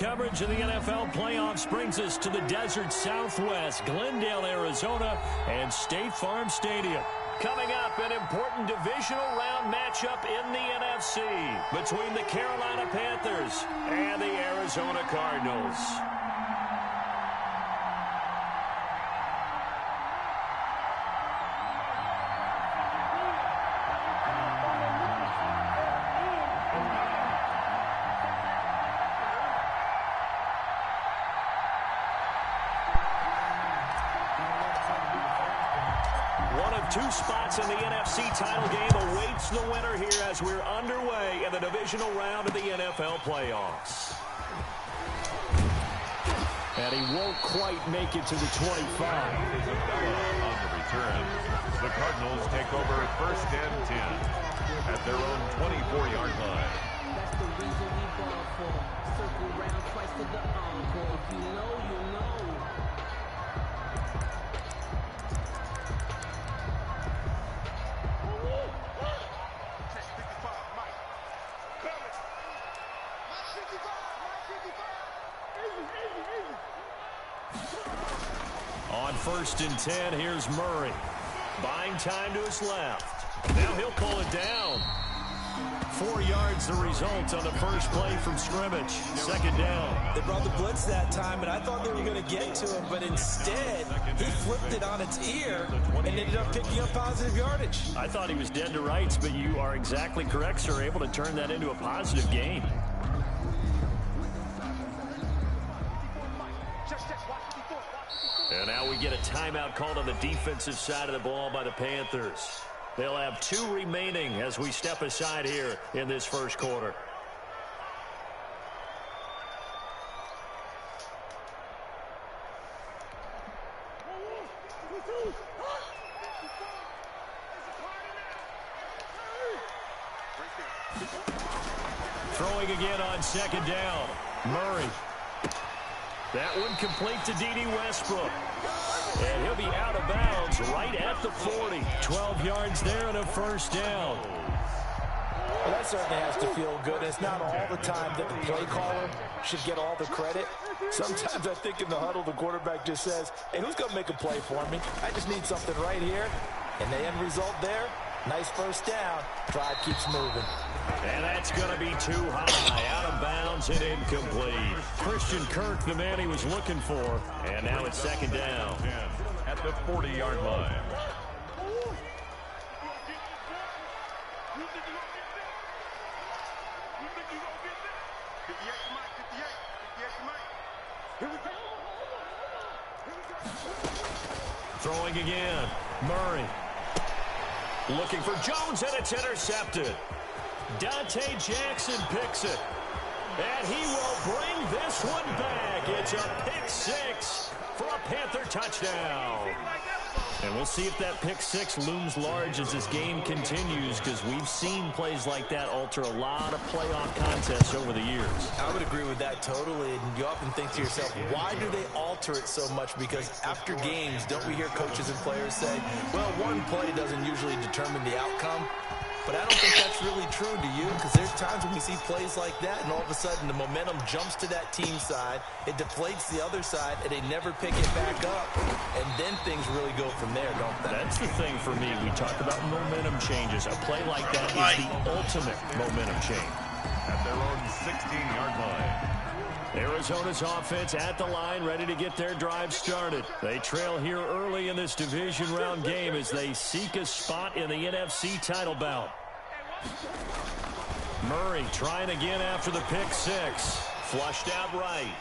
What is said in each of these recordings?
Coverage of the NFL playoffs brings us to the desert Southwest, Glendale, Arizona, and State Farm Stadium. Coming up, an important divisional round matchup in the NFC between the Carolina Panthers and the Arizona Cardinals. Two spots in the NFC title game awaits the winner here as we're underway in the divisional round of the NFL playoffs. And he won't quite make it to the 25. On the return, the Cardinals take over first and 10 at their own 24-yard line. That's the reason we ball for. Circle round twice to the encore. If you know, you know. On first and 10, here's Murray. Buying time to his left. Now he'll pull it down. 4 yards the result on the first play from scrimmage. Second down. They brought the blitz that time, and I thought they were going to get to him, but instead, he flipped it on its ear and ended up picking up positive yardage. I thought he was dead to rights, but you are exactly correct, sir. Able to turn that into a positive gain. And now we get a timeout called on the defensive side of the ball by the Panthers. They'll have 2 remaining as we step aside here in this first quarter. Throwing again on second down. Murray. That one complete to D.D. Westbrook. And he'll be out of bounds right at the 40. 12 yards there and a first down. Well, that certainly has to feel good. It's not all the time that the play caller should get all the credit. Sometimes I think in the huddle, the quarterback just says, hey, who's going to make a play for me? I just need something right here. And the end result there, nice first down. Drive keeps moving. And that's going to be too high. Out of bounds and incomplete. Christian Kirk, the man he was looking for. And now it's second down. At the 40-yard line. Throwing again. Murray. Looking for Jones, and it's intercepted. Dante Jackson picks it. And he will bring this one back. It's a pick six for a Panther touchdown. And we'll see if that pick six looms large as this game continues, because we've seen plays like that alter a lot of playoff contests over the years. I would agree with that totally. And you often think to yourself, why do they alter it so much? Because after games, don't we hear coaches and players say, well, one play doesn't usually determine the outcome? But I don't think that's really true, do you? Because there's times when we see plays like that, and all of a sudden the momentum jumps to that team side, it deflates the other side, and they never pick it back up. And then things really go from there, don't they? That's the thing for me. We talk about momentum changes. A play like that is the ultimate momentum change. At their own 16-yard line. Arizona's offense at the line, ready to get their drive started. They trail here early in this division round game as they seek a spot in the NFC title bout. Murray trying again after the pick six. Flushed out right.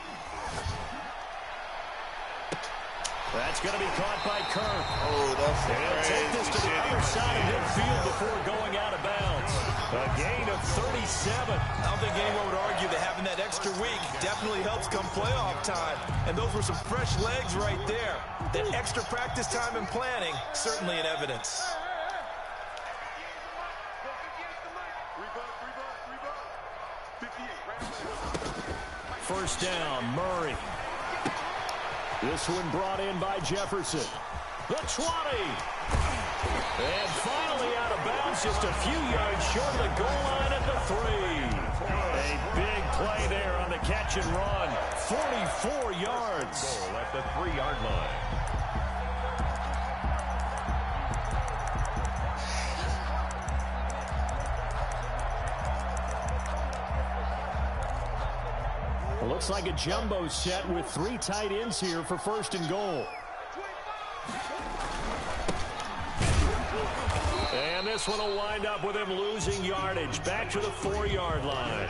That's going to be caught by Kirk. Oh, that's They'll take this to the other side of midfield before going out of bounds. A gain of 37. I don't think anyone would argue that having that extra week definitely helps come playoff time. And those were some fresh legs right there. That extra practice time and planning, certainly in evidence. First down, Murray. This one brought in by Jefferson. The 20. And finally out of bounds, just a few yards short of the goal line at the 3. A big play there on the catch and run. 44 yards. Goal at the 3-yard line. Looks like a jumbo set with 3 tight ends here for 1st and goal. And this one will wind up with him losing yardage. Back to the 4-yard line.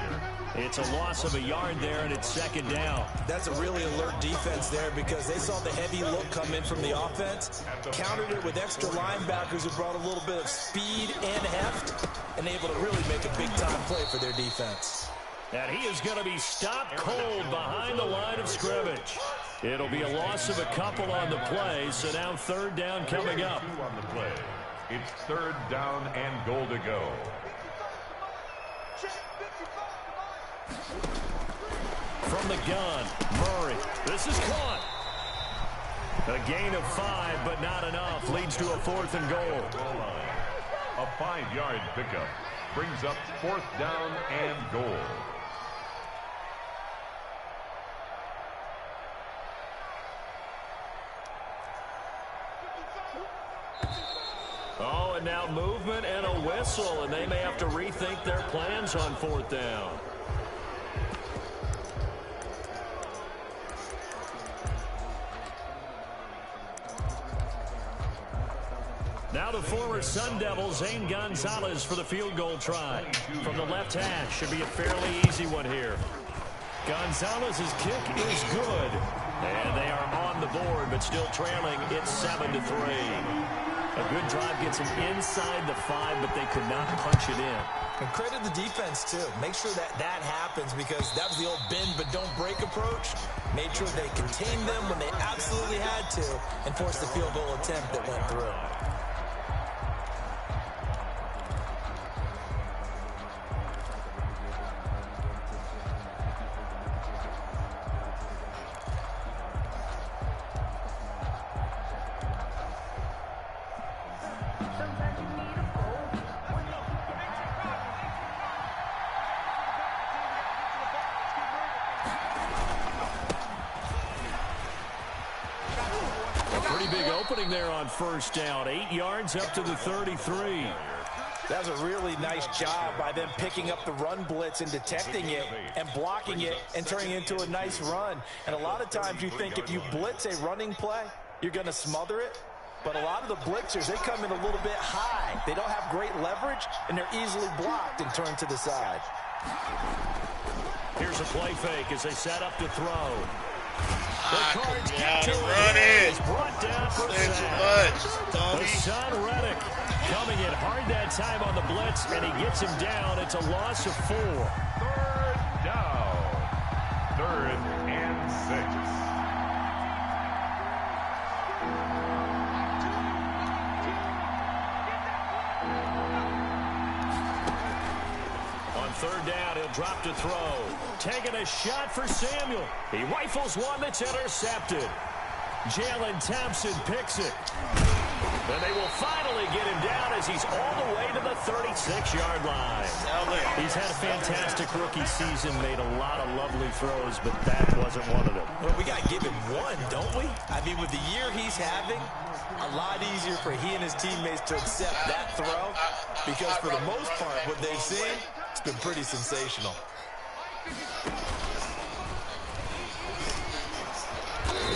It's a loss of a yard there, and it's 2nd down. That's a really alert defense there because they saw the heavy look come in from the offense, countered it with extra linebackers who brought a little bit of speed and heft, and able to really make a big-time play for their defense. And he is going to be stopped cold behind the line of scrimmage. It'll be a loss of a couple on the play, so now 3rd down coming up. On the play. It's 3rd down and goal to go. From the gun, Murray. This is caught. A gain of 5, but not enough. Leads to a 4th and goal. A 5-yard pickup brings up 4th down and goal. Oh, and now movement and a whistle, and they may have to rethink their plans on 4th down. Now the former Sun Devil, Zane Gonzalez, for the field goal try. From the left hash, should be a fairly easy one here. Gonzalez's kick is good. And they are on the board, but still trailing. It's 7-3. A good drive gets them inside the 5, but they could not punch it in. And credit the defense, too. Make sure that that happens because that was the old bend but don't break approach. Made sure they contained them when they absolutely had to and forced the field goal attempt that went through. There on 1st down, 8 yards up to the 33. That was a really nice job by them picking up the run blitz and detecting it and blocking it and turning it into a nice run. And a lot of times you think if you blitz a running play, you're going to smother it. But a lot of the blitzers, they come in a little bit high. They don't have great leverage, and they're easily blocked and turned to the side. Here's a play fake as they set up to throw. Run it. Brought down for Hassan Reddick coming in hard that time on the blitz, and he gets him down. It's a loss of 4. 3rd down. 3rd and 6. On 3rd down, he'll drop to throw. Taking a shot for Samuel. He rifles one that's intercepted. Jalen Thompson picks it. And they will finally get him down as he's all the way to the 36-yard line. He's had a fantastic rookie season, made a lot of lovely throws, but that wasn't one of them. Well, we got to give him one, don't we? I mean, with the year he's having, a lot easier for he and his teammates to accept that throw because for the most part, what they've seen, it's been pretty sensational.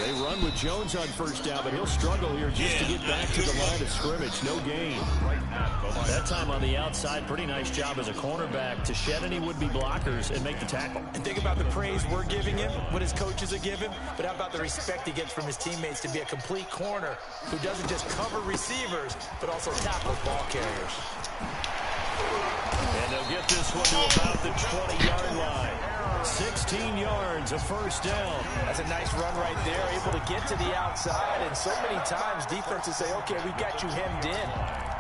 They run with Jones on 1st down, but he'll struggle here just to get back to the line of scrimmage. No gain. That time on the outside, pretty nice job as a cornerback to shed any would-be blockers and make the tackle. And think about the praise we're giving him, what his coaches are giving, but how about the respect he gets from his teammates to be a complete corner who doesn't just cover receivers, but also tackles ball carriers. And they'll get this one to about the 20-yard line. 16 yards, a 1st down. That's a nice run right there, able to get to the outside. And so many times defenses say, okay, we got you hemmed in.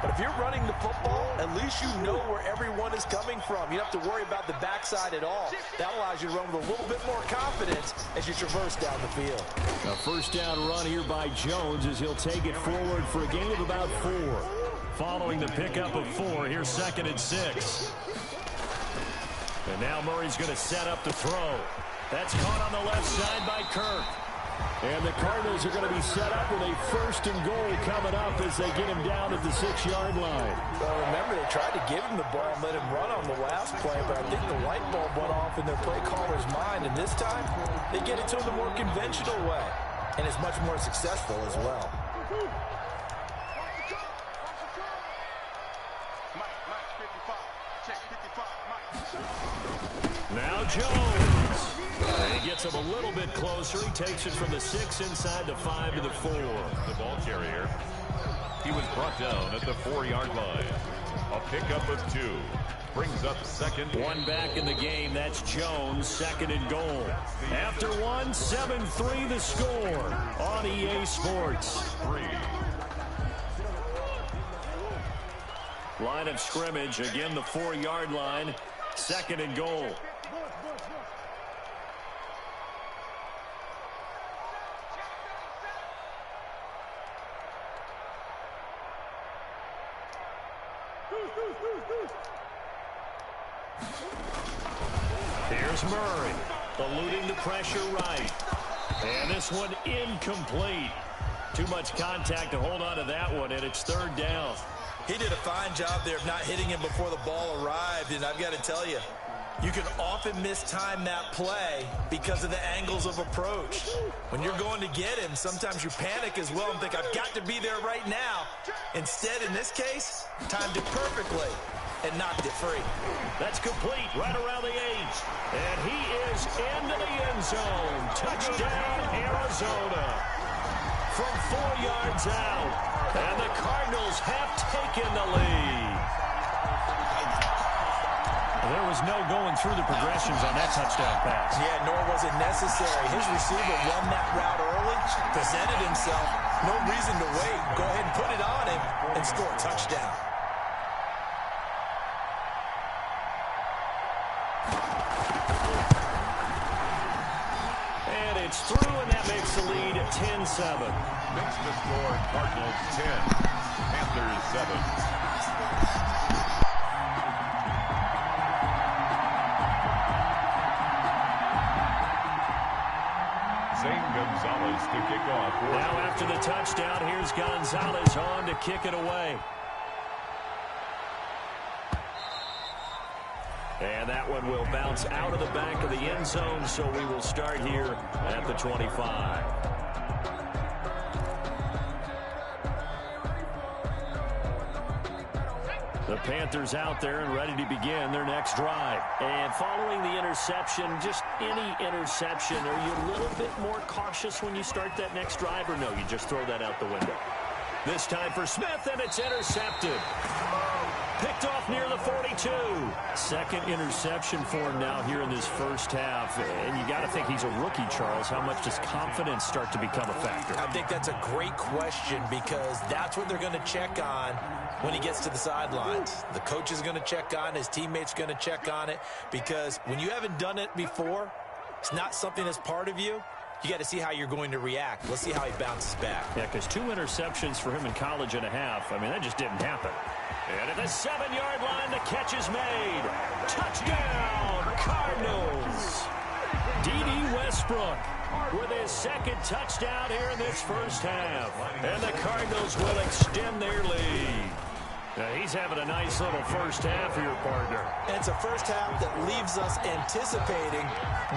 But if you're running the football, at least you know where everyone is coming from. You don't have to worry about the backside at all. That allows you to run with a little bit more confidence as you traverse down the field. A 1st down run here by Jones as he'll take it forward for a gain of about 4. Following the pickup of 4, here's 2nd and 6. And now Murray's going to set up to throw. That's caught on the left side by Kirk. And the Cardinals are going to be set up with a 1st and goal coming up as they get him down at the 6-yard line. Well, remember, they tried to give him the ball and let him run on the last play, but I think the light bulb went off in their play caller's mind. And this time, they get it to him the more conventional way. And it's much more successful as well. Now Jones. And he gets him a little bit closer. He takes it from the 6 inside the 5 to the 4. The ball carrier. He was brought down at the 4-yard line. A pickup of 2. Brings up 2nd. One back in the game. That's Jones, 2nd and goal. After one, 7-3 the score on EA Sports. 3. Line of scrimmage. Again, the 4-yard line. 2nd and goal. Here's Murray, eluding the pressure right. And this one incomplete. Too much contact to hold on to that one, and it's 3rd down. He did a fine job there of not hitting him before the ball arrived, and I've got to tell you, you can often mistime that play because of the angles of approach. When you're going to get him, sometimes you panic as well and think, I've got to be there right now. Instead, in this case, timed it perfectly and knocked it free. That's complete right around the 8. And he is into the end zone. Touchdown, Arizona. From 4 yards out. And the Cardinals have taken the lead. There was no going through the progressions on that touchdown pass. Yeah, nor was it necessary. His receiver won that route early, presented himself. No reason to wait. Go ahead and put it on him and score a touchdown. And it's through, and that makes the lead 10-7. Makes the score Cardinals 10, Panthers 7. Gonzalez to kick off. Now after the touchdown, here's Gonzalez on to kick it away. And that one will bounce out of the back of the end zone, so we will start here at the 25. The Panthers out there and ready to begin their next drive. And following the interception, just any interception, are you a little bit more cautious when you start that next drive, or no, you just throw that out the window? This time for Smith, and it's intercepted. Picked off near the 42. 2nd interception for him now here in this first half. And you got to think he's a rookie, Charles. How much does confidence start to become a factor? I think that's a great question because that's what they're going to check on when he gets to the sidelines. The coach is going to check on it. His teammates going to check on it because when you haven't done it before, it's not something that's part of you. You got to see how you're going to react. Let's see how he bounces back. Yeah, because 2 interceptions for him in college and a half. I mean, that just didn't happen. And at the 7-yard line, the catch is made. Touchdown, Cardinals. D.D. Westbrook with his 2nd touchdown here in this first half. And the Cardinals will extend their lead. Now, he's having a nice little first half here, partner. And it's a first half that leaves us anticipating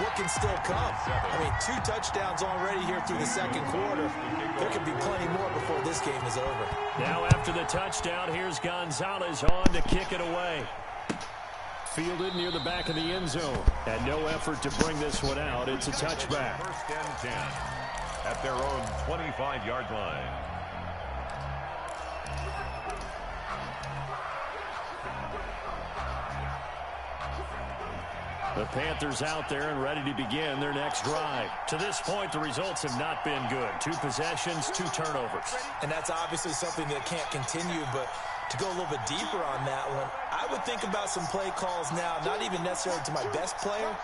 what can still come. I mean, 2 touchdowns already here through the 2nd quarter. There could be plenty more before this game is over. Now after the touchdown, here's Gonzalez on to kick it away. Fielded near the back of the end zone. And no effort to bring this one out. It's a touchback. 1st and 10 at their own 25-yard line. The Panthers out there and ready to begin their next drive. To this point, the results have not been good. 2 possessions, 2 turnovers. And that's obviously something that can't continue, but to go a little bit deeper on that one, I would think about some play calls now, not even necessarily to my best player,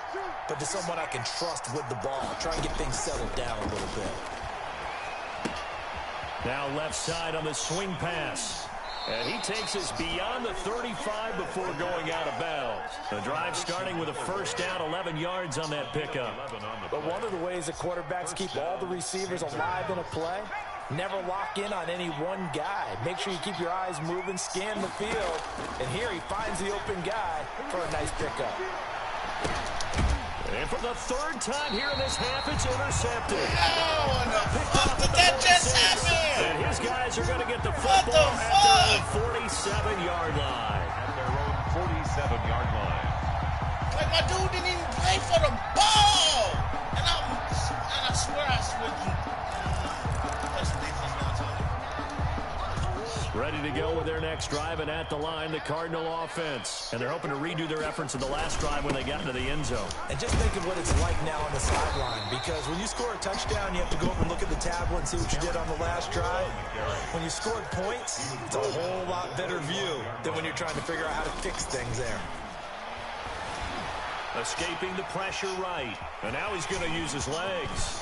but to someone I can trust with the ball. Try and get things settled down a little bit. Now left side on the swing pass. And he takes us beyond the 35 before going out of bounds. The drive starting with a first down, 11 yards on that pickup. But one of the ways that quarterbacks keep all the receivers alive in a play, never lock in on any one guy. Make sure you keep your eyes moving, scan the field. And here he finds the open guy for a nice pickup. And for the third time here in this half, it's intercepted. Oh, what the fuck did that just happen? And his guys are going to get the football at their own 47-yard line. At their own 47-yard line. Like, my dude didn't even play for the ball. And I swear I switched. Ready to go with their next drive, and at the line, the Cardinal offense. And they're hoping to redo their efforts in the last drive when they got into the end zone. And just think of what it's like now on the sideline, because when you score a touchdown, you have to go over and look at the tablet and see what you did on the last drive. When you scored points, it's a whole lot better view than when you're trying to figure out how to fix things there. Escaping the pressure right. And now he's going to use his legs.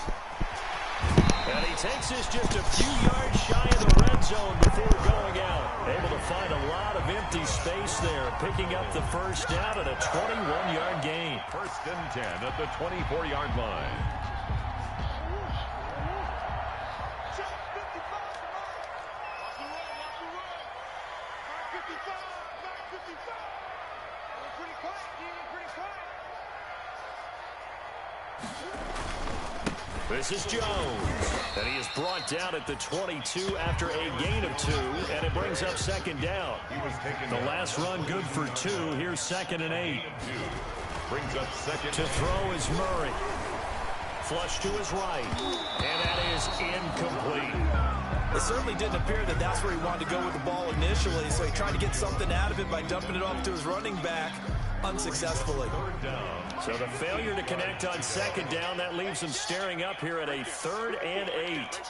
And he takes this just a few yards shy of the red zone before going out. Able to find a lot of empty space there, picking up the first down at a 21-yard gain. First and 10 at the 24-yard line. This is Jones, and he is brought down at the 22 after a gain of 2, and it brings up second down. The last run good for 2. Here's 2nd and 8. Brings up second. To throw is Murray. Flush to his right, and that is incomplete. It certainly didn't appear that that's where he wanted to go with the ball initially, so he tried to get something out of it by dumping it off to his running back unsuccessfully. So the failure to connect on second down, that leaves him staring up here at a 3rd and 8.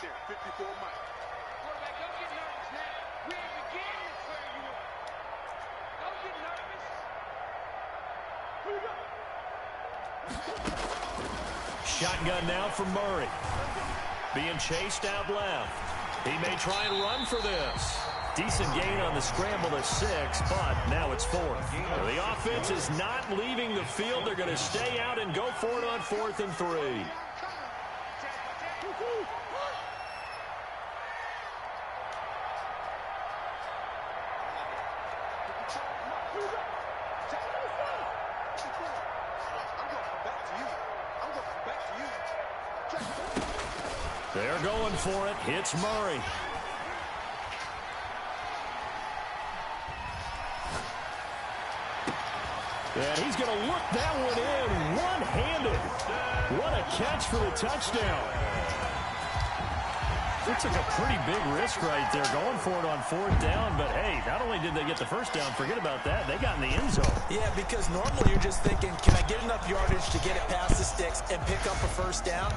Shotgun now from Murray. Being chased out left. He may try and run for this. Decent gain on the scramble to 6, but now it's 4th. The offense is not leaving the field. They're going to stay out and go for it on 4th and 3. They're going for it. Hits Murray. And he's going to look that one in one-handed. What a catch for the touchdown. It took a pretty big risk right there going for it on 4th down. But, hey, not only did they get the first down, forget about that, they got in the end zone. Yeah, because normally you're just thinking, can I get enough yardage to get it past the sticks and pick up a first down?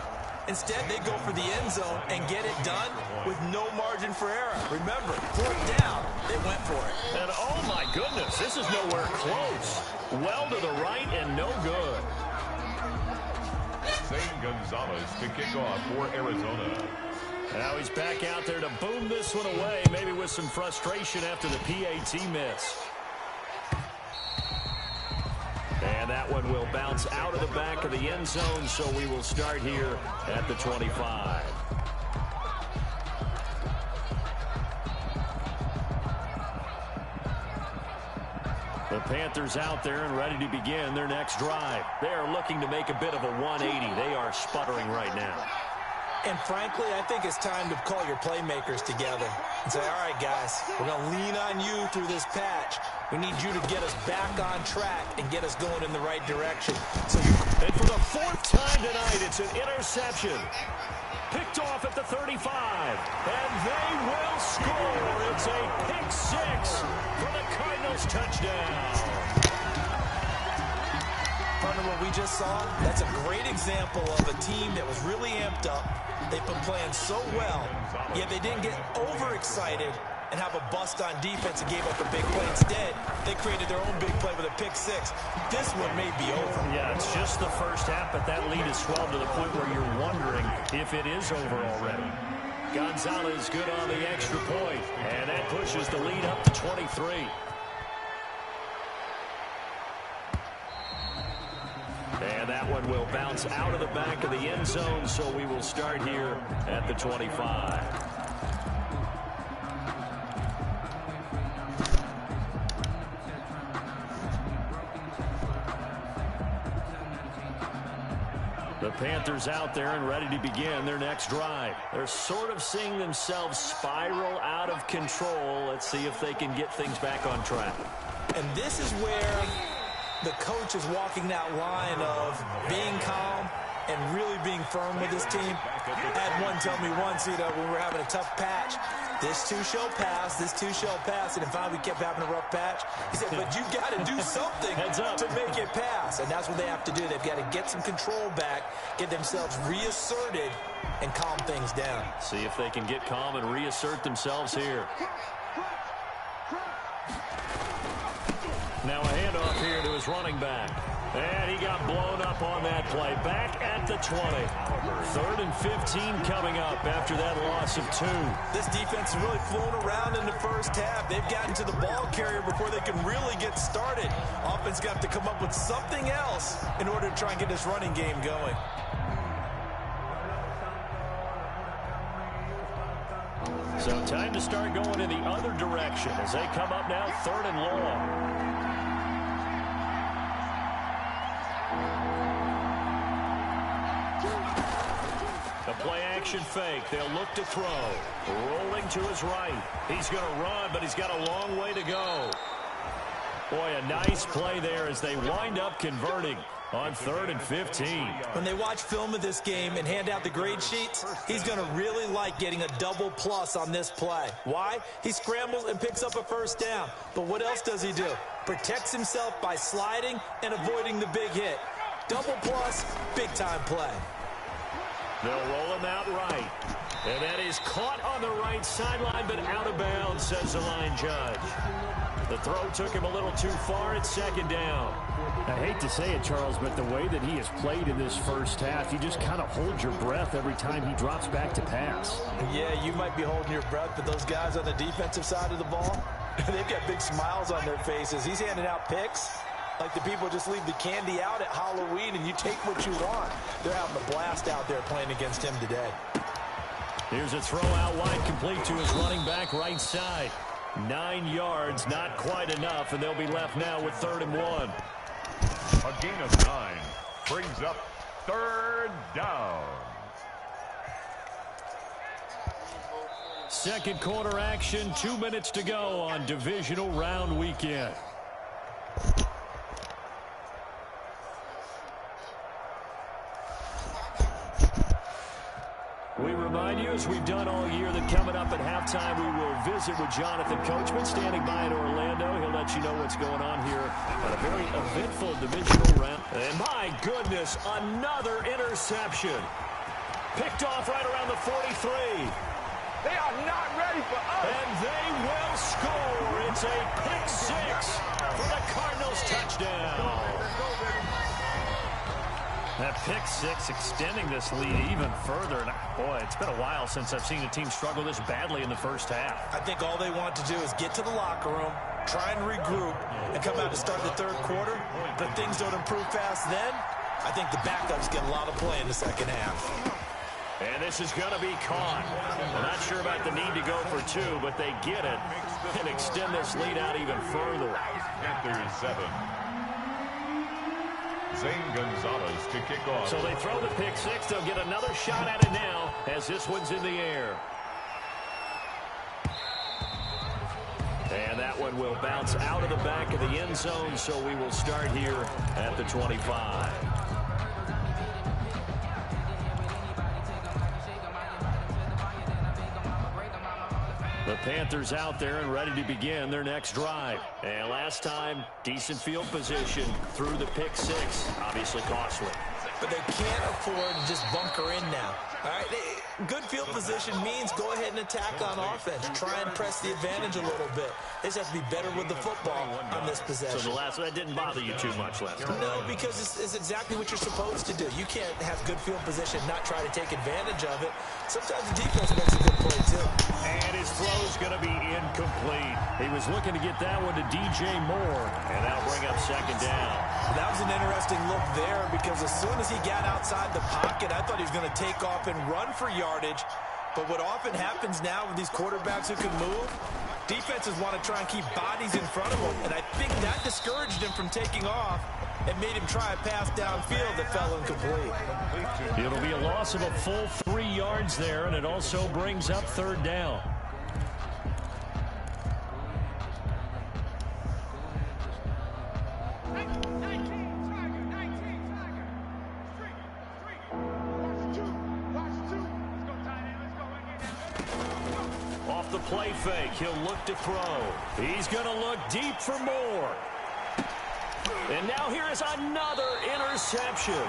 Instead, they go for the end zone and get it done with no margin for error. Remember, 4th down, they went for it. And, oh, my goodness, this is nowhere close. Well to the right and no good. Zane Gonzalez to kick off for Arizona. Now he's back out there to boom this one away, maybe with some frustration after the PAT miss. And that one will bounce out of the back of the end zone, so we will start here at the 25. The Panthers out there and ready to begin their next drive. They are looking to make a bit of a 180. They are sputtering right now. And frankly, I think it's time to call your playmakers together and say, all right, guys, we're going to lean on you through this patch. We need you to get us back on track and get us going in the right direction. And for the 4th time tonight, it's an interception. Picked off at the 35. And they will score. It's a pick 6 for the Cardinals touchdown. Partner, what we just saw, that's a great example of a team that was really amped up. They've been playing so well, yet they didn't get overexcited and have a bust on defense and gave up a big play. Instead, they created their own big play with a pick 6. This one may be over. Yeah, it's just the first half, but that lead is swelled to the point where you're wondering if it is over already. Gonzalez good on the extra point, and that pushes the lead up to 23. And that one will bounce out of the back of the end zone, so we will start here at the 25. The Panthers out there and ready to begin their next drive. They're sort of seeing themselves spiral out of control. Let's see if they can get things back on track. And this is where the coach is walking that line of being calm and really being firm with his team. I had one tell me once, when we were having a tough patch, this too shall pass, this too shall pass, and finally we kept having a rough patch. He said, but you got to do something to make it pass, and that's what they have to do. They've got to get some control back, get themselves reasserted, and calm things down. See if they can get calm and reassert themselves here. Now a handoff here to his running back. And he got blown up on that play. Back at the 20. 3rd and 15 coming up after that loss of 2. This defense has really flown around in the first half. They've gotten to the ball carrier before they can really get started. Offense got to come up with something else in order to try and get this running game going. So time to start going in the other direction as they come up now 3rd and long. The play-action fake. They'll look to throw. Rolling to his right. He's going to run, but he's got a long way to go. Boy, a nice play there as they wind up converting on 3rd and 15. When they watch film of this game and hand out the grade sheets, he's going to really like getting a double plus on this play. Why? He scrambles and picks up a first down. But what else does he do? Protects himself by sliding and avoiding the big hit. Double plus, big-time play. They'll roll him out right. And that is caught on the right sideline, but out of bounds, says the line judge. The throw took him a little too far. It's 2nd down. I hate to say it, Charles, but the way that he has played in this first half, you just kind of hold your breath every time he drops back to pass. Yeah, you might be holding your breath, but those guys on the defensive side of the ball, they've got big smiles on their faces. He's handing out picks like the people just leave the candy out at Halloween and you take what you want. They're having a blast out there playing against him today. Here's a throw out wide, complete to his running back right side. 9 yards, not quite enough, and they'll be left now with 3rd and 1. A gain of 9 brings up 3rd down. Second quarter action, 2 minutes to go on divisional round weekend. We remind you, as we've done all year, that coming up at halftime, we will visit with Jonathan Coachman, standing by in Orlando. He'll let you know what's going on here at a very eventful divisional round. And my goodness, another interception. Picked off right around the 43. They are not ready for us. And they will score. It's a pick 6 for the Cardinals touchdown. That pick 6 extending this lead even further. And boy, it's been a while since I've seen a team struggle this badly in the first half. I think all they want to do is get to the locker room, try and regroup, and come out to start the 3rd quarter. But if things don't improve fast then, I think the backups get a lot of play in the 2nd half. And this is going to be caught. I'm not sure about the need to go for 2, but they get it and extend this lead out even further. Panthers 7. Zane Gonzalez to kick off. So they throw the pick 6. They'll get another shot at it now as this one's in the air. And that one will bounce out of the back of the end zone, so we will start here at the 25. The Panthers out there and ready to begin their next drive. And last time, decent field position through the pick 6. Obviously costly. But they can't afford to just bunker in now. All right, good field position means go ahead and attack on offense. Try and press the advantage a little bit. They just have to be better with the football on this possession. So that didn't bother you too much last time? No, because it's exactly what you're supposed to do. You can't have good field position and not try to take advantage of it. Sometimes the defense makes a good play, too. And his throw's going to be incomplete. He was looking to get that one to DJ Moore, and that'll bring up second down. That was an interesting look there because as soon as he got outside the pocket, I thought he was going to take off and run for yardage. But what often happens now with these quarterbacks who can move, defenses want to try and keep bodies in front of them, and I think that discouraged him from taking off and made him try a pass downfield that fell incomplete. It'll be a loss of a full 3 yards there, and it also brings up third down. Off the play fake, he'll look to throw. He's going to look deep for Moore. And now here is another interception.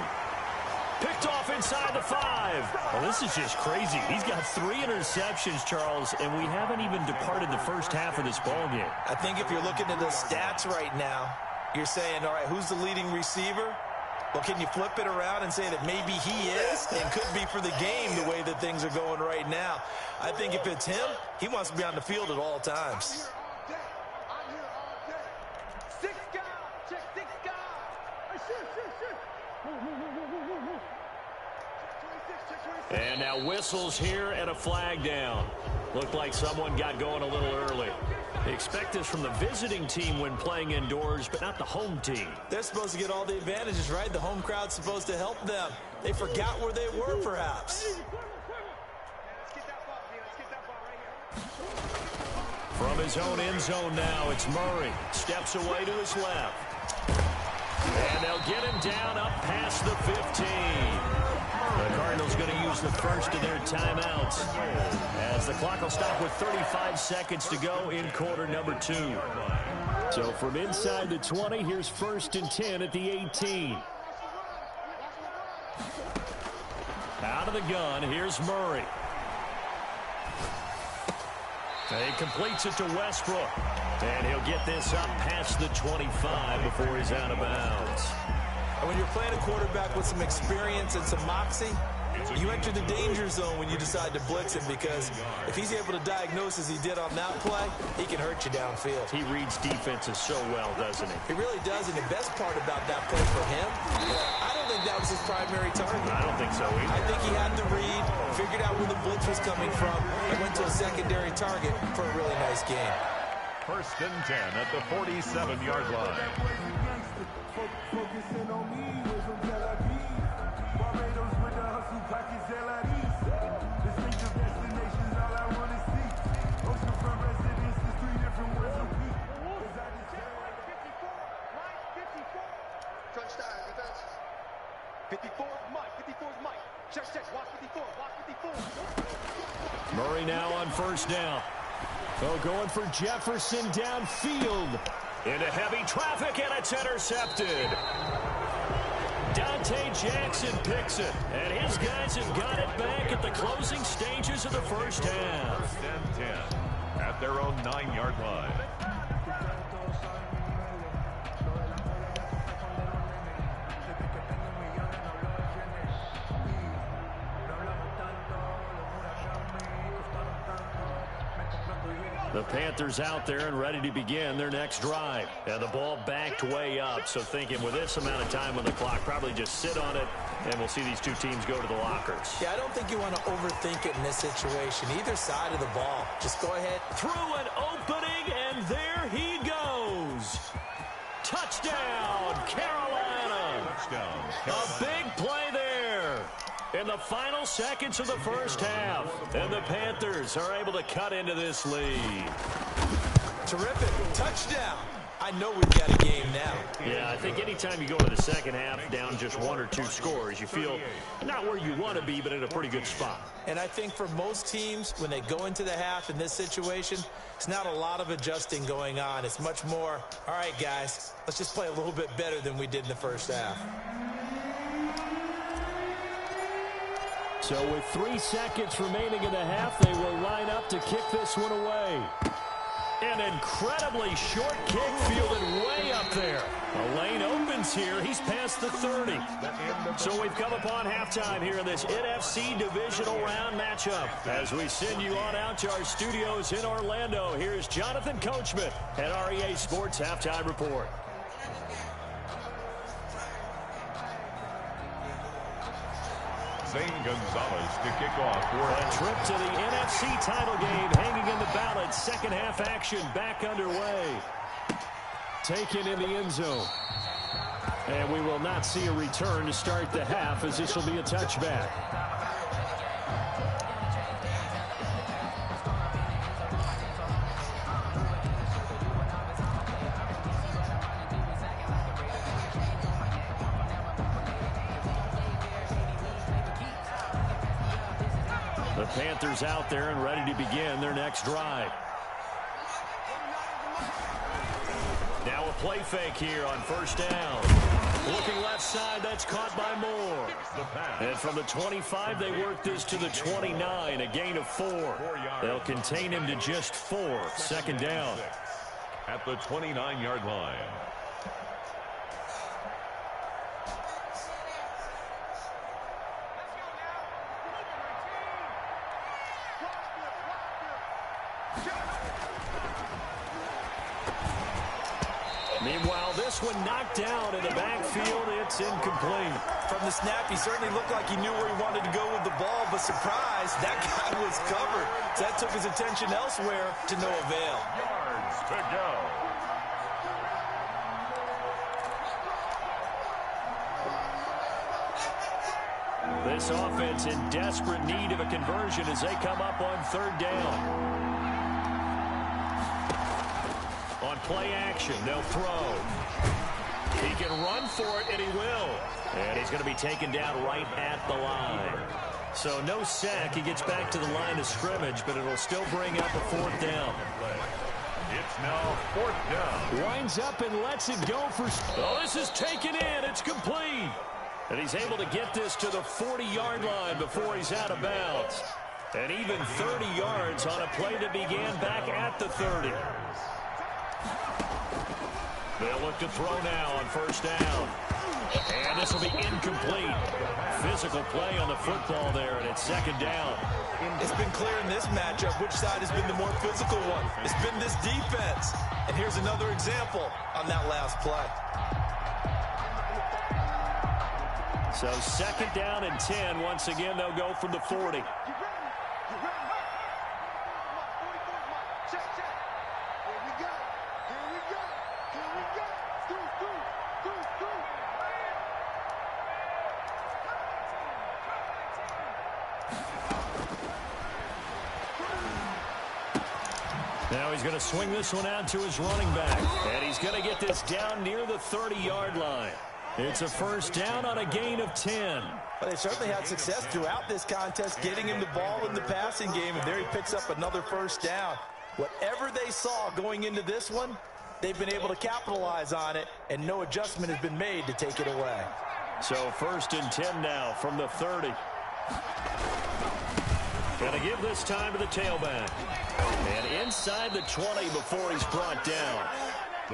Picked off inside the 5. Well, this is just crazy. He's got 3 interceptions, Charles, and we haven't even departed the first half of this ballgame. I think if you're looking at the stats right now, you're saying, all right, who's the leading receiver? Well, can you flip it around and say that maybe he is and could be for the game the way that things are going right now? I think if it's him, he wants to be on the field at all times. And now whistles here and a flag down. Looked like someone got going a little early. They expect this from the visiting team when playing indoors, but not the home team. They're supposed to get all the advantages, right? The home crowd's supposed to help them. They forgot where they were, perhaps. From his own end zone now, it's Murray. Steps away to his left. And they'll get him down up past the 15. The Cardinals going to use the first of their timeouts as the clock will stop with 35 seconds to go in quarter number 2. So from inside the 20, here's 1st and 10 at the 18. Out of the gun, here's Murray. He completes it to Westbrook. And he'll get this up past the 25 before he's out of bounds. And when you're playing a quarterback with some experience and some moxie, you enter the danger zone when you decide to blitz him, because if he's able to diagnose as he did on that play, he can hurt you downfield. He reads defenses so well, doesn't he? He really does, and the best part about that play for him, I don't think that was his primary target. I don't think so either. I think he had the read, figured out where the blitz was coming from, and went to a secondary target for a really nice game. 1st and 10 at the 47-yard line. Murray now on 1st down. So going for Jefferson downfield. Into heavy traffic, and it's intercepted. Dante Jackson picks it, and his guys have got it back at the closing stages of the first half. 1st and 10 at their own 9-yard line. The Panthers out there and ready to begin their next drive. And the ball backed way up, so thinking with this amount of time on the clock, probably just sit on it, and we'll see these two teams go to the lockers. Yeah, I don't think you want to overthink it in this situation. Either side of the ball. Just go ahead. Through an opening, and there he goes. Touchdown, Carolina. Touchdown, A big play there in the final seconds of the first half. And the Panthers are able to cut into this lead. Terrific. Touchdown. I know we've got a game now. Yeah, I think anytime you go to the second half down just 1 or 2 scores, you feel not where you want to be, but in a pretty good spot. And I think for most teams, when they go into the half in this situation, it's not a lot of adjusting going on. It's much more, all right, guys, let's just play a little bit better than we did in the first half. So with 3 seconds remaining in the half, they will line up to kick this one away. An incredibly short kick fielded way up there. A lane opens here. He's past the 30. So we've come upon halftime here in this NFC divisional round matchup. As we send you on out to our studios in Orlando, here's Jonathan Coachman at REA Sports Halftime Report. Zane Gonzalez to kick off for a trip to the NFC title game hanging in the balance. Second half action back underway. Taken in the end zone. And we will not see a return to start the half, as this will be a touchback. The Panthers out there and ready to begin their next drive. Now a play fake here on first down. Looking left side, that's caught by Moore. And from the 25, they work this to the 29, a gain of 4. They'll contain him to just 4. Second down. At the 29-yard line. Meanwhile, this one knocked down in the backfield. It's incomplete. From the snap, he certainly looked like he knew where he wanted to go with the ball, but surprise, that guy was covered. So that took his attention elsewhere to no avail. Yards to go. This offense in desperate need of a conversion as they come up on third down. On play action, they'll throw. He can run for it, and he will. And he's going to be taken down right at the line. So no sack. He gets back to the line of scrimmage, but it'll still bring up a fourth down. It's now fourth down. Winds up and lets it go for... Oh, this is taken in. It's complete. And he's able to get this to the 40-yard line before he's out of bounds. And even 30 yards on a play that began back at the 30. They'll look to throw now on first down. And this will be incomplete. Physical play on the football there, and it's second down. It's been clear in this matchup which side has been the more physical one. It's been this defense. And here's another example on that last play. So second down and 10. Once again, they'll go from the 40. Now he's going to swing this one out to his running back. And he's going to get this down near the 30-yard line. It's a first down on a gain of 10. But they certainly had success throughout this contest getting him the ball in the passing game, and there he picks up another first down. Whatever they saw going into this one, they've been able to capitalize on it, and no adjustment has been made to take it away. So first and 10 now from the 30. Going to give this time to the tailback. And inside the 20 before he's brought down.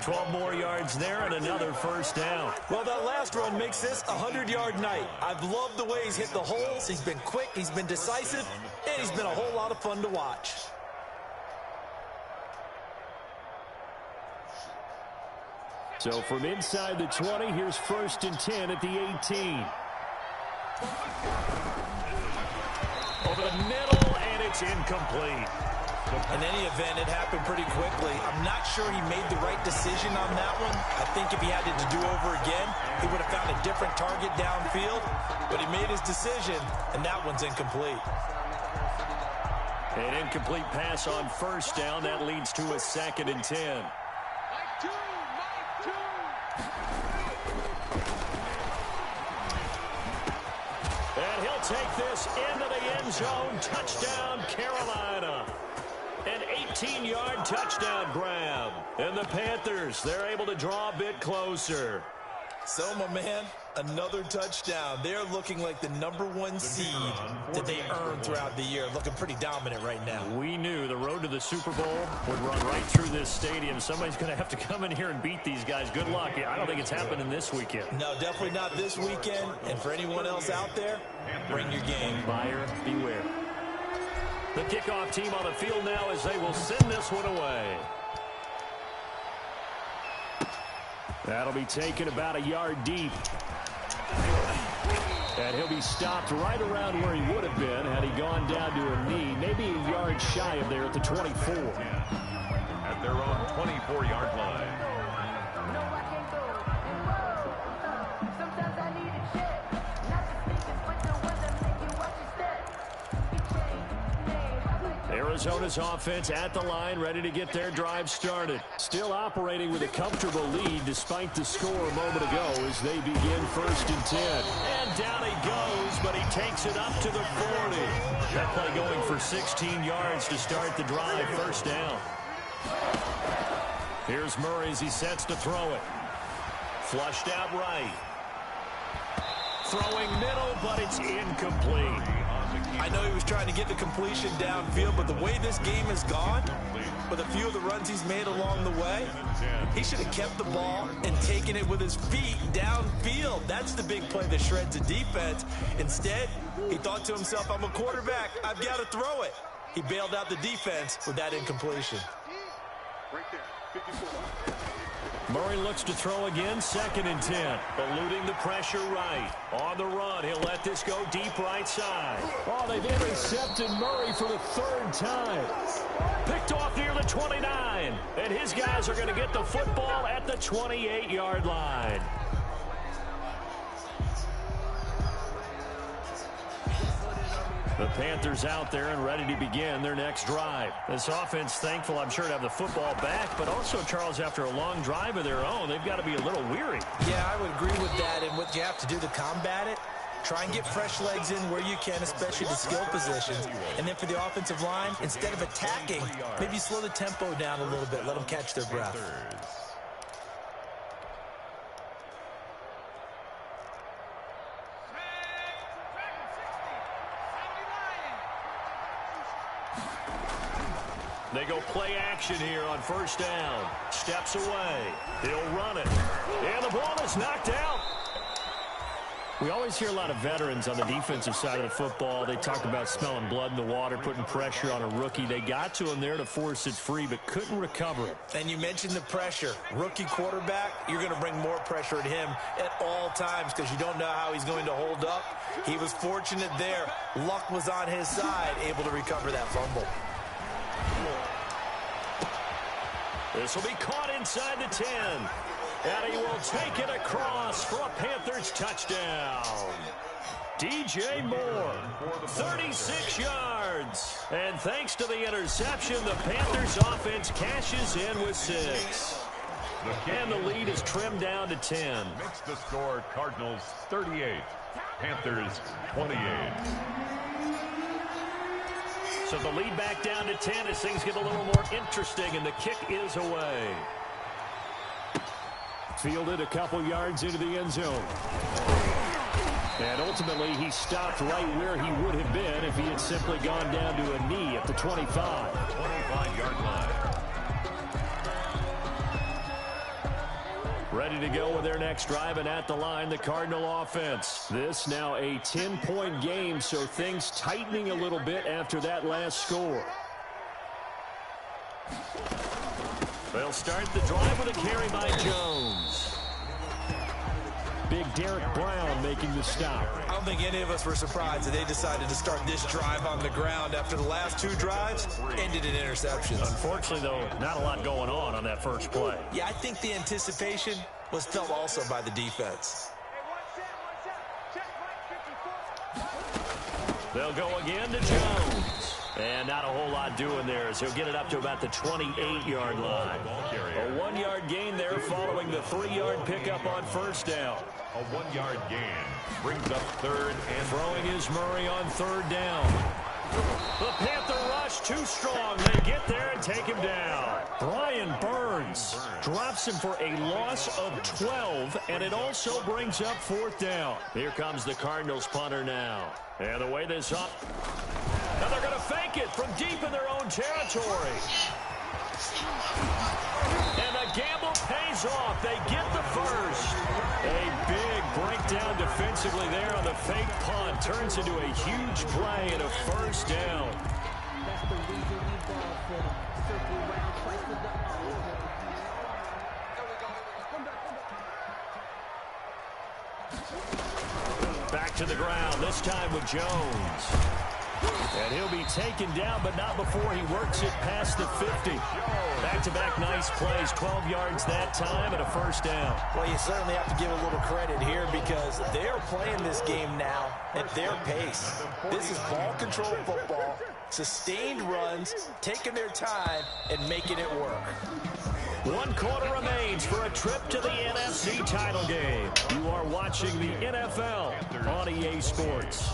12 more yards there and another first down. Well, that last run makes this a 100-yard night. I've loved the way he's hit the holes. He's been quick, he's been decisive, and he's been a whole lot of fun to watch. So from inside the 20, here's first and 10 at the 18. Over the middle, and it's incomplete. In any event, it happened pretty quickly. I'm not sure he made the right decision on that one. I think if he had it to do over again, he would have found a different target downfield. But he made his decision, and that one's incomplete. An incomplete pass on first down. That leads to a second and 10. And he'll take this into the end zone. Touchdown, Carolina. An 18-yard touchdown grab. And the Panthers, they're able to draw a bit closer. So, my man, Another touchdown. They're looking like the #1 seed that they earned throughout the year. Looking pretty dominant right now. We knew the road to the Super Bowl would run right through this stadium. Somebody's going to have to come in here and beat these guys. Good luck. I don't think it's happening this weekend. No, definitely not this weekend. And for anyone else out there, bring your game. Buyer beware. The kickoff team on the field now as they will send this one away. That'll be taken about a yard deep. And he'll be stopped right around where he would have been had he gone down to a knee, maybe a yard shy of there at the 24. At their own 24-yard line. Arizona's offense at the line, ready to get their drive started. Still operating with a comfortable lead despite the score a moment ago as they begin 1st and 10. And down he goes, but he takes it up to the 40. That play going for 16 yards to start the drive, 1st down. Here's Murray as he sets to throw it. Flushed out right. Throwing middle, but it's incomplete. I know he was trying to get the completion downfield, but the way this game has gone, with a few of the runs he's made along the way, he should have kept the ball and taken it with his feet downfield. That's the big play that shreds the defense. Instead, he thought to himself, I'm a quarterback. I've got to throw it. He bailed out the defense with that incompletion. Right there, 54. Murray looks to throw again, 2nd and 10. Eluding the pressure right. On the run, he'll let this go deep right side. Oh, they've intercepted Murray for the 3rd time. Picked off near the 29. And his guys are going to get the football at the 28-yard line. The Panthers out there and ready to begin their next drive. This offense thankful, I'm sure, to have the football back, but also, Charles, after a long drive of their own, they've got to be a little weary. Yeah, I would agree with that, and what you have to do to combat it, try and get fresh legs in where you can, especially the skill positions. And then for the offensive line, instead of attacking, maybe slow the tempo down a little bit, let them catch their breath. They go play action here on 1st down. Steps away. He'll run it. And the ball is knocked out. We always hear a lot of veterans on the defensive side of the football. They talk about smelling blood in the water, putting pressure on a rookie. They got to him there to force it free, but couldn't recover it. And you mentioned the pressure. Rookie quarterback, you're going to bring more pressure at him at all times because you don't know how he's going to hold up. He was fortunate there. Luck was on his side, able to recover that fumble. This will be caught inside the 10. And he will take it across for a Panthers touchdown. DJ Moore, 36 yards. And thanks to the interception, the Panthers offense cashes in with 6. And the lead is trimmed down to 10. Makes the score Cardinals 38, Panthers 28. So the lead back down to 10 as things get a little more interesting, and the kick is away. Fielded a couple yards into the end zone. And ultimately, he stopped right where he would have been if he had simply gone down to a knee at the 25. 25-yard line. Ready to go with their next drive, and at the line, the Cardinal offense. This now a 10-point game, so things tightening a little bit after that last score. They'll start the drive with a carry by Jones. Big Derek Brown making the stop. I don't think any of us were surprised that they decided to start this drive on the ground after the last 2 drives ended in interceptions. Unfortunately, though, not a lot going on that first play. Yeah, I think the anticipation was felt also by the defense. They'll go again to Jones. And not a whole lot doing there as he'll get it up to about the 28-yard line. A 1-yard gain there following the 3-yard pickup on 1st down. A 1-yard gain brings up 3rd and throwing is Murray on 3rd down. The Panther rush rush too strong. They get there and take him down. Brian Burns drops him for a loss of 12, and it also brings up 4th down. Here comes the Cardinals punter now. And the way this up, now they're going to fake it from deep in their own territory. And the gamble pays off. They get the first. A big breakdown defensively there on the fake punt. Turns into a huge play and a 1st down. That's the reason we ball for. Circle around twice with the Back to the ground, this time with Jones. And he'll be taken down, but not before he works it past the 50. Back-to-back nice plays, 12 yards that time and a 1st down. Well, you certainly have to give a little credit here because they're playing this game now at their pace. This is ball control football, sustained runs, taking their time and making it work. 1 quarter remains for a trip to the NFC title game. You are watching the NFL on EA Sports.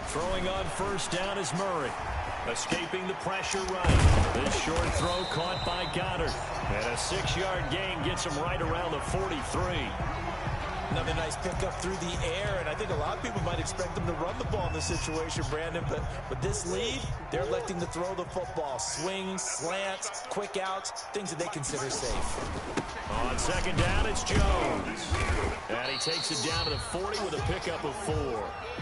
Throwing on 1st down is Murray. Escaping the pressure right. This short throw caught by Goddard. And a 6-yard gain gets him right around the 43. Another nice pickup through the air, and I think a lot of people might expect them to run the ball in this situation, Brandon, but with this lead, they're electing to throw the football. Swings, slants, quick outs, things that they consider safe. On 2nd down, it's Jones. And he takes it down to the 40 with a pickup of 4.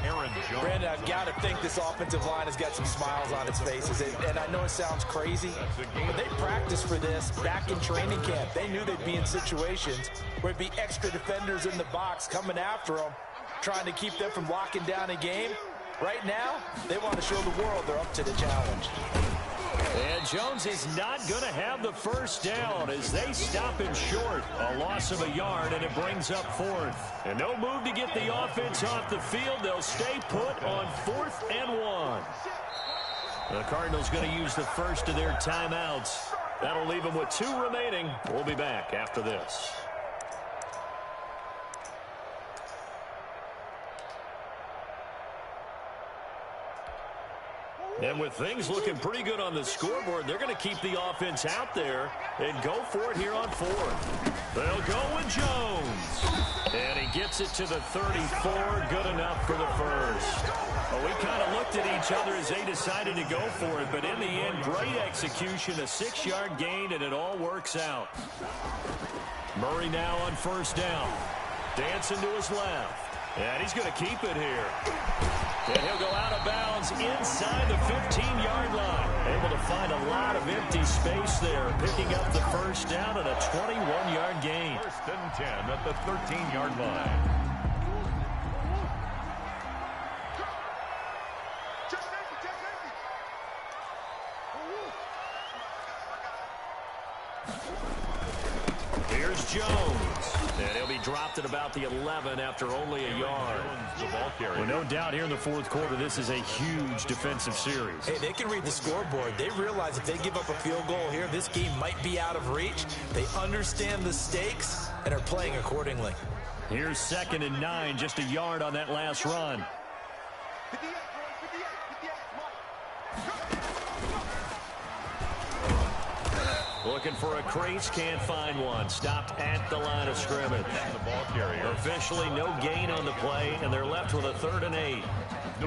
Aaron Jones. Brandon, I've got to think this offensive line has got some smiles on its faces. And I know it sounds crazy, but they practiced for this back in training camp. They knew they'd be in situations where it'd be extra defenders in the box coming after them, trying to keep them from locking down a game. Right now, they want to show the world they're up to the challenge. And Jones is not going to have the 1st down as they stop him short. A loss of a yard, and it brings up 4th. And no move to get the offense off the field. They'll stay put on 4th and 1. The Cardinals going to use the first of their timeouts. That'll leave them with 2 remaining. We'll be back after this. And with things looking pretty good on the scoreboard, they're going to keep the offense out there and go for it here on 4th. They'll go with Jones. And he gets it to the 34. Good enough for the first. Well, we kind of looked at each other as they decided to go for it, but in the end, great execution, a 6-yard gain, and it all works out. Murray now on 1st down. Dancing to his left. And he's going to keep it here. And he'll go out of bounds inside the 15-yard line. Able to find a lot of empty space there, picking up the 1st down and a 21-yard gain. 1st and 10 at the 13-yard line. Here's Jones. And he'll be dropped at about the 11 after only a yard. The ball carrier. Well, no doubt here in the 4th quarter, this is a huge defensive series. Hey, they can read the scoreboard. They realize if they give up a field goal here, this game might be out of reach. They understand the stakes and are playing accordingly. Here's 2nd and 9, just a yard on that last run. Looking for a crease, can't find one. Stopped at the line of scrimmage. The ball carrier. Officially no gain on the play, and they're left with a 3rd and 8.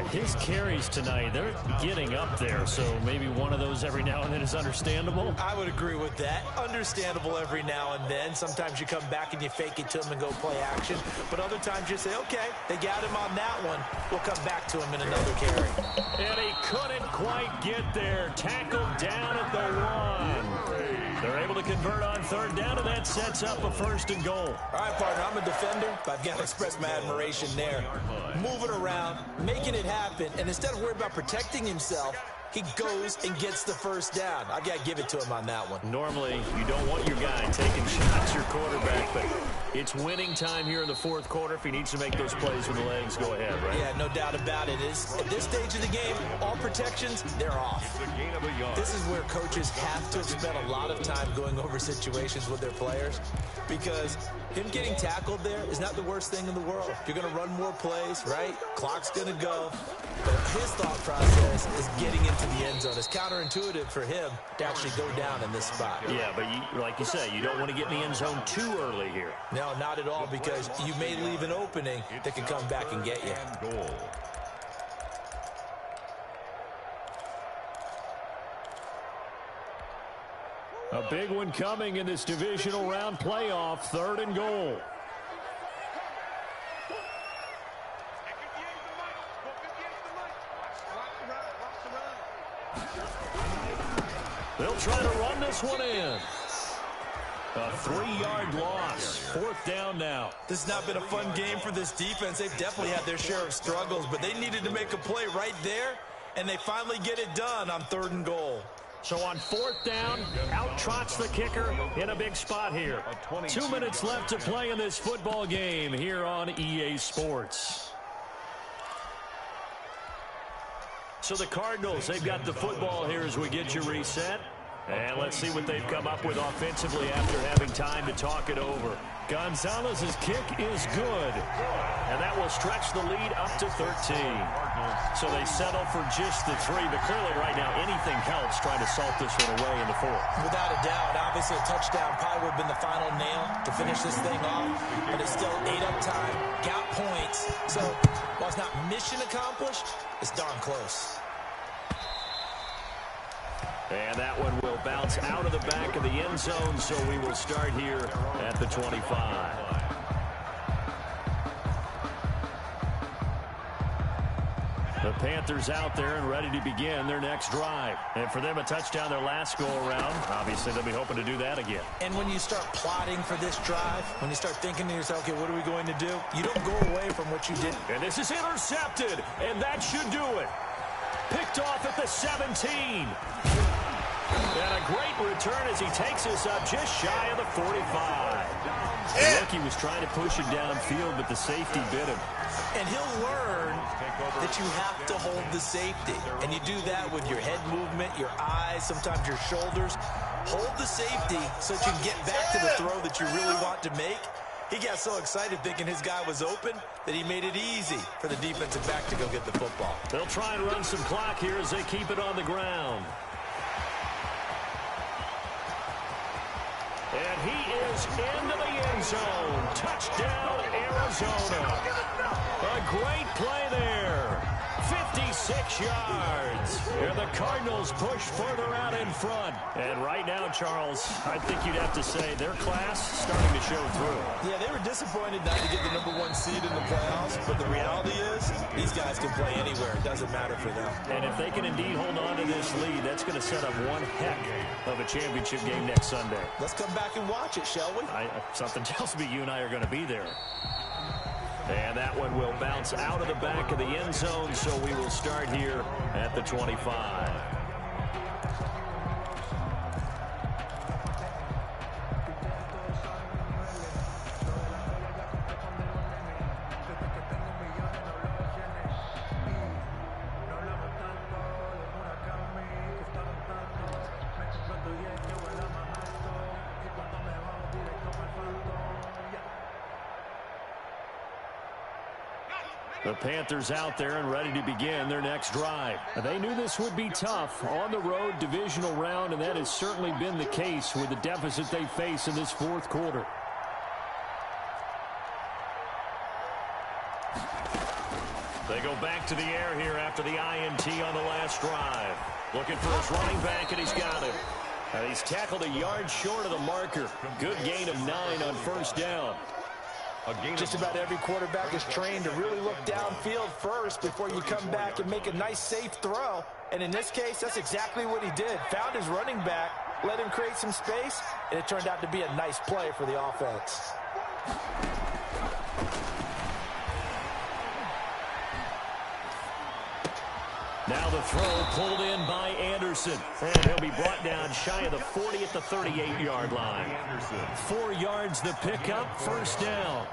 His carries tonight, they're getting up there, so maybe one of those every now and then is understandable. I would agree with that. Understandable every now and then. Sometimes you come back and you fake it to them and go play action. But other times you say, okay, they got him on that one. We'll come back to him in another carry. And he couldn't quite get there. Tackled down at the 1. They're able to convert on 3rd down, and that sets up a 1st and goal. All right, partner, I'm a defender, but I've got to express my admiration there. Moving around, making it happen, and instead of worrying about protecting himself, he goes and gets the first down. I've got to give it to him on that one. Normally, you don't want your guy taking shots, your quarterback, but it's winning time here in the fourth quarter. If he needs to make those plays with the legs, go ahead, right? Yeah, no doubt about it. At this stage of the game, all protections, they're off. This is where coaches have to spend a lot of time going over situations with their players, because him getting tackled there is not the worst thing in the world. You're going to run more plays, right? Clock's going to go. But his thought process is getting into the end zone. It's counterintuitive for him to actually go down in this spot. Yeah, but like you say, you don't want to get in the end zone too early here. No, not at all, because you may leave an opening that can come back and get you. A big one coming in this divisional round playoff, 3rd and goal. They'll try to run this one in. A 3-yard loss. 4th down now. This has not been a fun game for this defense. They've definitely had their share of struggles, but they needed to make a play right there, and they finally get it done on 3rd and goal. So on 4th down, out trots the kicker in a big spot here. 2 minutes left to play in this football game here on EA Sports. So the Cardinals, they've got the football here as we get you reset. And let's see what they've come up with offensively after having time to talk it over. Gonzalez's kick is good. And that will stretch the lead up to 13. So they settle for just the 3. But clearly right now, anything helps trying to salt this one away in the 4th. Without a doubt, obviously a touchdown probably would have been the final nail to finish this thing off. But it's still 8 up time, got points. So while it's not mission accomplished, it's darn close. And that one will bounce out of the back of the end zone, so we will start here at the 25. The Panthers out there and ready to begin their next drive. And for them, a touchdown their last go-around. Obviously, they'll be hoping to do that again. And when you start plotting for this drive, when you start thinking to yourself, okay, what are we going to do? You don't go away from what you did. And this is intercepted, and that should do it. Picked off at the 17. And a great return as he takes us up just shy of the 45. Look, he was trying to push it downfield, but the safety bit him. And he'll learn that you have to hold the safety. And you do that with your head movement, your eyes, sometimes your shoulders. Hold the safety so that you can get back to the throw that you really want to make. He got so excited thinking his guy was open that he made it easy for the defensive back to go get the football. They'll try and run some clock here as they keep it on the ground. And he is into the end zone. Touchdown, Arizona. A great play there. 56 yards. And the Cardinals push further out in front. And right now, Charles, I think you'd have to say their class starting to show through. Yeah, they were disappointed not to get the #1 seed in the playoffs, but the reality is these guys can play anywhere. It doesn't matter for them. And if they can indeed hold on to this lead, that's going to set up one heck of a championship game next Sunday. Let's come back and watch it, shall we? Something tells me you and I are going to be there. And that one will bounce out of the back of the end zone, so we will start here at the 25. The Panthers out there and ready to begin their next drive. They knew this would be tough on the road divisional round, and that has certainly been the case with the deficit they face in this 4th quarter. They go back to the air here after the INT on the last drive. Looking for his running back, and he's got him. And he's tackled a yard short of the marker. Good gain of 9 on 1st down. Just about every quarterback is trained to really look downfield first before you come back and make a nice, safe throw. And in this case, that's exactly what he did. Found his running back, let him create some space, and it turned out to be a nice play for the offense. Now the throw pulled in by Anderson. And he'll be brought down shy of the 40 at the 38-yard line. 4 yards the pickup, first down.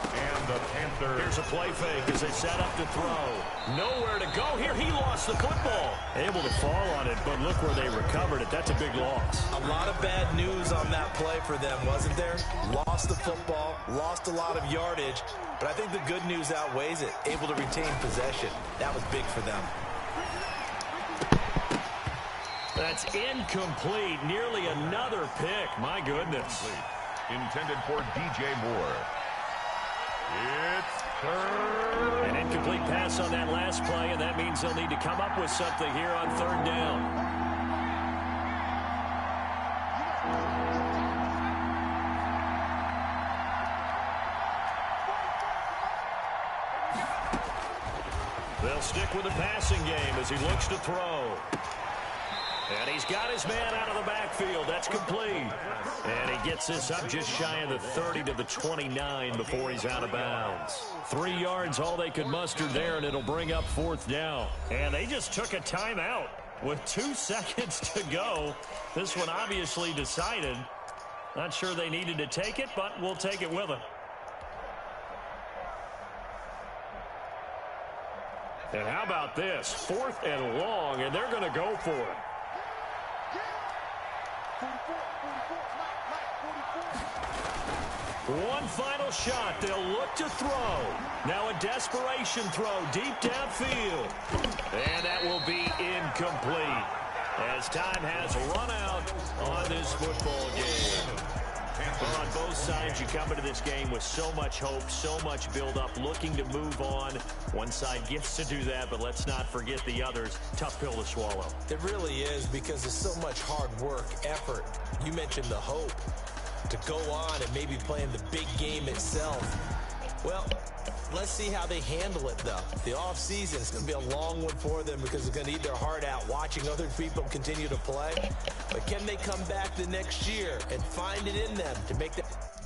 And the Panthers. Here's a play fake as they set up to throw. Nowhere to go here. He lost the football. Able to fall on it, but look where they recovered it. That's a big loss. A lot of bad news on that play for them, wasn't there? Lost the football, lost a lot of yardage, but I think the good news outweighs it. Able to retain possession. That was big for them. That's incomplete. Nearly another pick. My goodness. Intended for DJ Moore. It's third. An incomplete pass on that last play, and that means they'll need to come up with something here on third down. They'll stick with the passing game as he looks to throw. And he's got his man out of the backfield. That's complete. And he gets this up just shy of the 30 to the 29 before he's out of bounds. 3 yards, all they could muster there, and it'll bring up fourth down. And they just took a timeout with 2 seconds to go. This one obviously decided. Not sure they needed to take it, but we'll take it with them. And how about this? 4th and long, and they're going to go for it. One final shot. They'll look to throw. Now a desperation throw deep downfield. And that will be incomplete as time has run out on this football game. On both sides, you come into this game with so much hope, so much build-up, looking to move on. One side gets to do that, but let's not forget the others. Tough pill to swallow. It really is, because there's so much hard work, effort. You mentioned the hope to go on and maybe play in the big game itself. Well, let's see how they handle it, though. The offseason is going to be a long one for them because they're going to eat their heart out watching other people continue to play. But can they come back the next year and find it in them to make that?